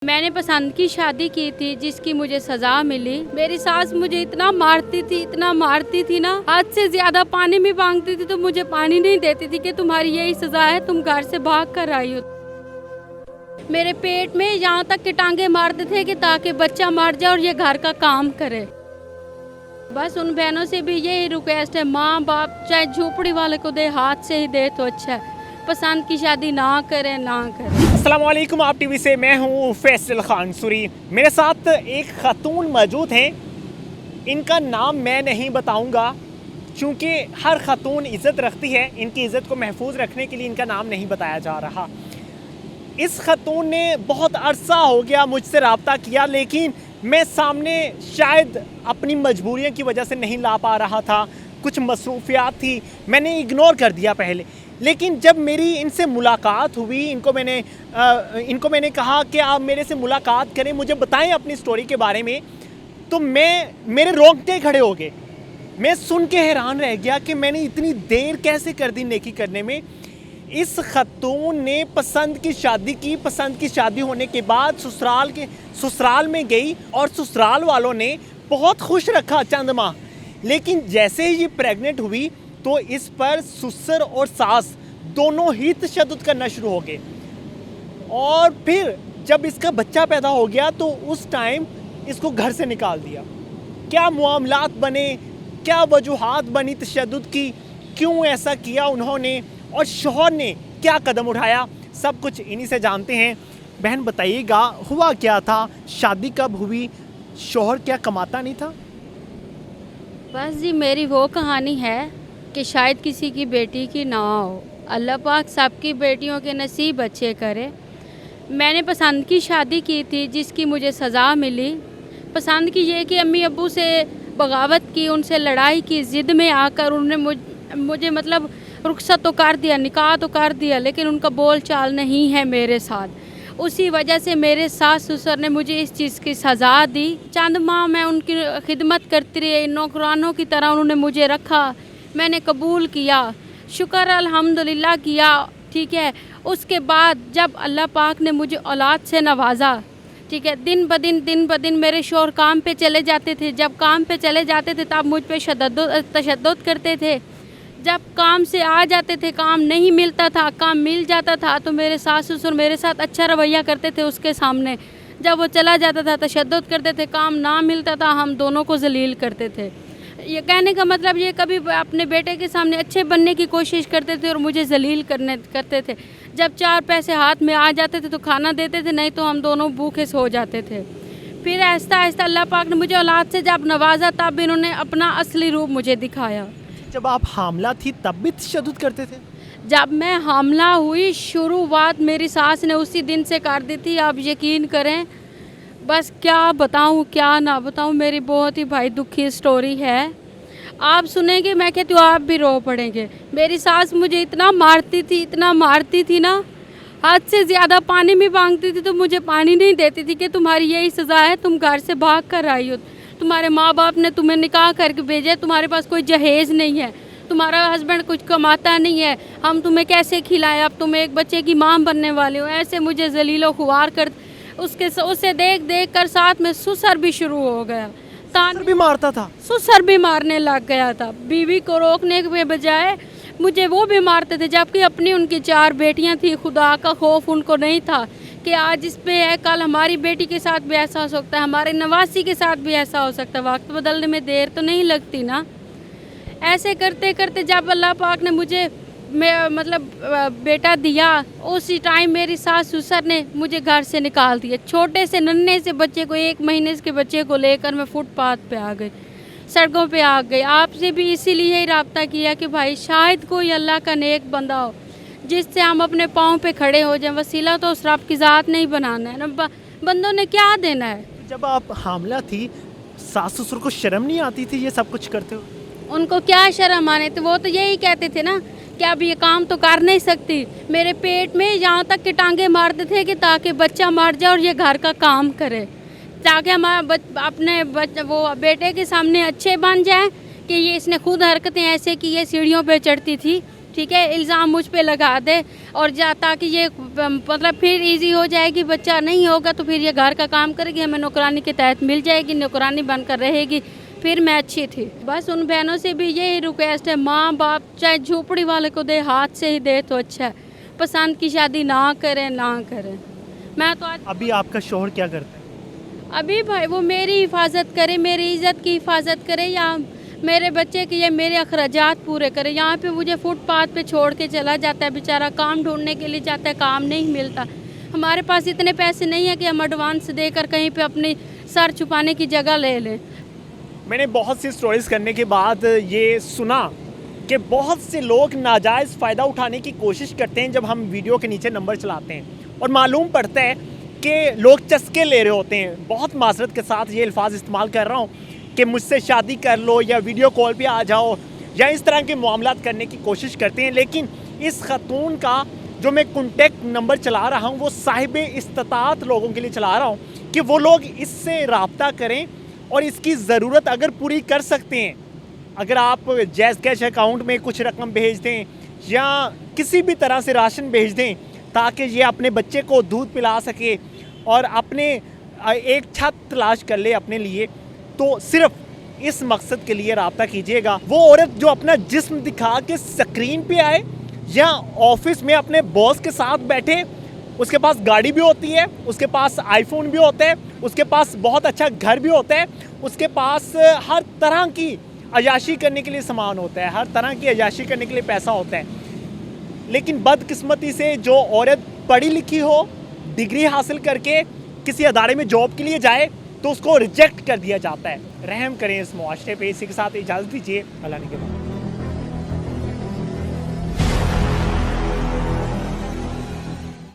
मैंने पसंद की शादी की थी जिसकी मुझे सजा मिली। मेरी सास मुझे इतना मारती थी ना, हद से ज्यादा पानी भी मांगती थी तो मुझे पानी नहीं देती थी कि तुम्हारी यही सजा है, तुम घर से भाग कर आई हो। मेरे पेट में यहाँ तक के टांगे मारते थे कि ताकि बच्चा मर जाए और ये घर का काम करे। बस उन बहनों से भी यही रिक्वेस्ट है, माँ बाप चाहे झोपड़ी वाले को दे, हाथ से ही दे तो अच्छा है। पसंद की शादी ना करें। अस्सलाम वालेकुम, आप टीवी से मैं हूँ फैसल खान सुरी। मेरे साथ एक खातून मौजूद हैं। इनका नाम मैं नहीं बताऊंगा क्योंकि हर खातून इज़्ज़त रखती है। इनकी इज़्ज़त को महफूज रखने के लिए इनका नाम नहीं बताया जा रहा। इस खातून ने बहुत अरसा हो गया मुझसे रब्ता किया, लेकिन मैं सामने शायद अपनी मजबूरियों की वजह से नहीं ला पा रहा था। कुछ मसरूफियात थी, मैंने इग्नोर कर दिया पहले। लेकिन जब मेरी इनसे मुलाकात हुई, इनको मैंने कहा कि आप मेरे से मुलाकात करें, मुझे बताएं अपनी स्टोरी के बारे में, तो मेरे रोंगटे खड़े हो गए। मैं सुन के हैरान रह गया कि मैंने इतनी देर कैसे कर दी नेकी करने में। इस खातून ने पसंद की शादी की। पसंद की शादी होने के बाद ससुराल में गई और ससुराल वालों ने बहुत खुश रखा चंद माह। लेकिन जैसे ही ये प्रेग्नेंट हुई तो इस पर ससुर और सास दोनों ही तशद्दुद करना शुरू हो गए। और फिर जब इसका बच्चा पैदा हो गया तो उस टाइम इसको घर से निकाल दिया। क्या मामलात बने, क्या वजूहात बनी तशद्दुद की, क्यों ऐसा किया उन्होंने, और शौहर ने क्या कदम उठाया, सब कुछ इन्हीं से जानते हैं। बहन बताइएगा, हुआ क्या था, शादी कब हुई, शौहर क्या कमाता नहीं था? बस जी, मेरी वो कहानी है कि शायद किसी की बेटी की ना हो। अल्लाह पाक सबकी बेटियों के नसीब अच्छे करे। मैंने पसंद की शादी की थी जिसकी मुझे सज़ा मिली। पसंद की ये कि अम्मी अब्बू से बगावत की, उनसे लड़ाई की, ज़िद में आकर उन्होंने मुझे मतलब रुखसत तो कर दिया, निकाह तो कर दिया, लेकिन उनका बोल चाल नहीं है मेरे साथ। उसी वजह से मेरे सास ससुर ने मुझे इस चीज़ की सज़ा दी। चंद माह मैं उनकी खिदमत करती रही, नौकरानों की तरह उन्होंने मुझे रखा, मैंने कबूल किया, शुक्र अल्हम्दुलिल्लाह किया, ठीक है। उसके बाद जब अल्लाह पाक ने मुझे औलाद से नवाजा, ठीक है, दिन ब दिन मेरे शौहर काम पे चले जाते थे। जब काम पे चले जाते थे तब मुझ पे तशद्दुद करते थे। जब काम से आ जाते थे, काम नहीं मिलता था, काम मिल जाता था तो मेरे सास ससुर मेरे साथ अच्छा रवैया करते थे उसके सामने। जब वो चला जाता था तशद्दुद करते थे, काम ना मिलता था, हम दोनों को जलील करते थे। ये कहने का मतलब ये कभी अपने बेटे के सामने अच्छे बनने की कोशिश करते थे और मुझे जलील करते थे। जब चार पैसे हाथ में आ जाते थे तो खाना देते थे, नहीं तो हम दोनों भूखे सो जाते थे। फिर आहिस्ता आहिस्ता अल्लाह पाक ने मुझे औलाद से जब नवाजा तब इन्होंने अपना असली रूप मुझे दिखाया। जब आप हामला थी तब भी तशद्दुद करते थे? जब मैं हामला हुई, शुरुआत मेरी सास ने उसी दिन से कर दी थी। आप यकीन करें, बस क्या बताऊं क्या ना बताऊं, मेरी बहुत ही भाई दुखी स्टोरी है। आप सुनेंगे, मैं कहती हूँ आप भी रो पड़ेंगे। मेरी सास मुझे इतना मारती थी ना, हद से ज़्यादा पानी भी मांगती थी तो मुझे पानी नहीं देती थी कि तुम्हारी यही सज़ा है, तुम घर से भाग कर आई हो, तुम्हारे माँ बाप ने तुम्हें निकाह करके भेजा, तुम्हारे पास कोई जहेज़ नहीं है, तुम्हारा हस्बैंड कुछ कमाता नहीं है, हम तुम्हें कैसे खिलाएं, अब तुम एक बच्चे की माँ बनने वाले हो। ऐसे मुझे जलीलो खुआर कर उसे देख कर साथ में ससुर भी शुरू हो गया। तान भी मारता था, ससुर भी मारने लग गया था। बीवी को रोकने के बजाय मुझे वो भी मारते थे, जबकि अपनी उनकी 4 बेटियां थी। खुदा का खौफ उनको नहीं था कि आज इस पे है, कल हमारी बेटी के साथ भी ऐसा हो सकता है, हमारे नवासी के साथ भी ऐसा हो सकता है। वक्त बदलने में देर तो नहीं लगती ना। ऐसे करते करते जब अल्लाह पाक ने मुझे बेटा दिया, उसी टाइम मेरी सास ससुर ने मुझे घर से निकाल दिया। छोटे से नन्हे से बच्चे को, 1 महीने के बच्चे को लेकर मैं फुटपाथ पे आ गई, सड़कों पे आ गई। आपसे भी इसीलिए ही रब्ता किया कि भाई शायद कोई अल्लाह का नेक बंदा हो जिससे हम अपने पाँव पे खड़े हो जाएं। वसीला तो उस रब की ज़ात नहीं बनाना है ना, बंदों ने क्या देना है। जब आप हामला थी सास ससुर को शर्म नहीं आती थी ये सब कुछ करते हो? उनको क्या शर्म आने थे, वो तो यही कहते थे ना कि अब ये काम तो कर नहीं सकती। मेरे पेट में यहाँ तक के टांगे मारते थे कि ताकि बच्चा मर जाए और ये घर का काम करे, ताकि हमारा अपने वो बेटे के सामने अच्छे बन जाए कि ये इसने खुद हरकतें ऐसे की, ये सीढ़ियों पे चढ़ती थी, ठीक है, इल्ज़ाम मुझ पे लगा दे और ताकि ये मतलब फिर इजी हो जाएगी, बच्चा नहीं होगा तो फिर ये घर का काम करेगी, हमें नौकरानी के तहत मिल जाएगी, नौकरानी बनकर रहेगी, फिर मैं अच्छी थी। बस उन बहनों से भी यही रिक्वेस्ट है, माँ बाप चाहे झोपड़ी वाले को दे, हाथ से ही दे तो अच्छा है, पसंद की शादी ना करें ना करें। मैं तो आज अभी आपका शौहर क्या करता है? अभी भाई वो मेरी हिफाजत करे, मेरी इज़्ज़त की हिफाजत करे, या मेरे बच्चे के या मेरे अखराजात पूरे करे। यहाँ पे मुझे फुटपाथ पे छोड़ के चला जाता है बेचारा, काम ढूंढने के लिए जाता है, काम नहीं मिलता। हमारे पास इतने पैसे नहीं है कि हम एडवांस देकर कहीं पे अपनी सर छुपाने की जगह ले लें। मैंने बहुत सी स्टोरीज करने के बाद ये सुना कि बहुत से लोग नाजायज़ फ़ायदा उठाने की कोशिश करते हैं जब हम वीडियो के नीचे नंबर चलाते हैं, और मालूम पड़ता है कि लोग चस्के ले रहे होते हैं। बहुत माजरत के साथ ये अल्फाज इस्तेमाल कर रहा हूँ कि मुझसे शादी कर लो या वीडियो कॉल पे आ जाओ, या इस तरह के मामलात करने की कोशिश करते हैं। लेकिन इस खतून का जो मैं कॉन्टेक्ट नंबर चला रहा हूँ वो साहिब इस्तात लोगों के लिए चला रहा हूँ कि वो लोग इससे रब्ता करें और इसकी ज़रूरत अगर पूरी कर सकते हैं, अगर आप जैज़ कैश अकाउंट में कुछ रकम भेज दें या किसी भी तरह से राशन भेज दें ताकि ये अपने बच्चे को दूध पिला सके और अपने एक छत तलाश कर ले अपने लिए, तो सिर्फ इस मकसद के लिए रब्ता कीजिएगा। वो औरत जो अपना जिस्म दिखा के स्क्रीन पे आए या ऑफिस में अपने बॉस के साथ बैठे, उसके पास गाड़ी भी होती है, उसके पास आईफोन भी होता है, उसके पास बहुत अच्छा घर भी होता है, उसके पास हर तरह की अयाशी करने के लिए सामान होता है, हर तरह की अयाशी करने के लिए पैसा होता है। लेकिन बदकिस्मती से जो औरत पढ़ी लिखी हो, डिग्री हासिल करके किसी अदारे में जॉब के लिए जाए तो उसको रिजेक्ट कर दिया जाता है। रहम करें इस मुआशरे पे। इसी के साथ इजाज़त दीजिए। अल्लाह ने के बाद।